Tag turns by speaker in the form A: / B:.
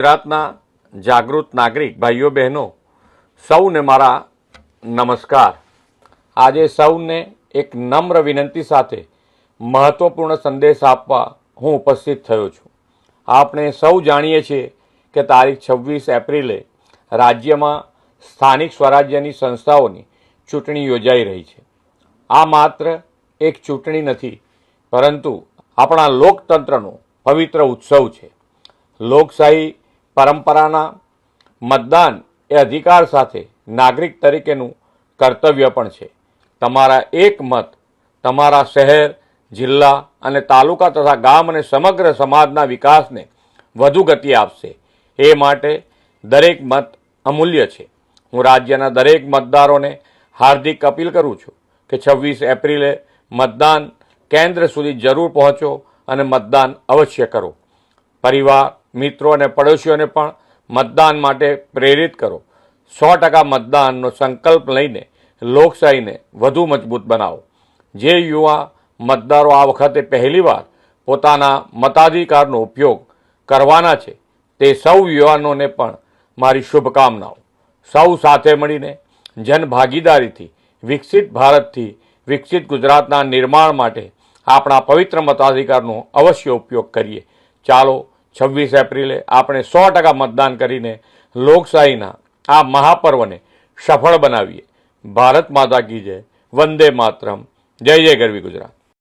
A: ગુજરાતના જાગૃત નાગરિક ભાઈઓ બહેનો સૌને મારા નમસ્કાર। આજે સૌને એક નમ્ર વિનંતી સાથે મહત્વપૂર્ણ સંદેશ આપવા હું ઉપસ્થિત થયો છું। આપણે સૌ જાણીએ છીએ કે તારીખ 26 એપ્રિલે રાજ્યમાં સ્થાનિક સ્વરાજ્યની સંસ્થાઓની ચૂંટણી યોજાઈ રહી છે। આ માત્ર એક ચૂંટણી નથી, પરંતુ આપણા લોકતંત્રનો પવિત્ર ઉત્સવ છે। લોકશાહી પરંપરાના મતદાન એ અધિકાર સાથે નાગરિક તરીકેનું કર્તવ્ય પણ છે। તમારા એક મત તમારા શહેર, જિલ્લા અને તાલુકા તથા ગામ અને સમગ્ર સમાજના વિકાસને વધુ ગતિ આપશે। એ માટે દરેક મત અમૂલ્ય છે। હું રાજ્યના દરેક મતદારોને હાર્દિક અપીલ કરું છું કે 26 એપ્રિલે મતદાન કેન્દ્ર સુધી જરૂર પહોંચો અને મતદાન અવશ્ય કરો। પરિવાર, મિત્રો અને પડોશીઓને પણ મતદાન માટે પ્રેરિત કરો। 100% મતદાનનો સંકલ્પ લઈને લોકશાહીને વધુ મજબૂત બનાવો। જે યુવા મતદારો આ વખતે પહેલીવાર પોતાના મતાધિકારનો ઉપયોગ કરવાના છે, તે સૌ યુવાનોને પણ મારી શુભકામનાઓ। સૌ સાથે મળીને જનભાગીદારીથી વિકસિત ભારતથી વિકસિત ગુજરાતના નિર્માણ માટે આપણા પવિત્ર મતાધિકારનો અવશ્ય ઉપયોગ કરીએ। ચાલો 26 એપ્રિલે આપણે 100% મતદાન કરીને લોકશાહીના આ મહાપર્વને સફળ બનાવીએ। ભારત માતા કી જય, વંદે માતરમ, જય જય ગરવી ગુજરાત।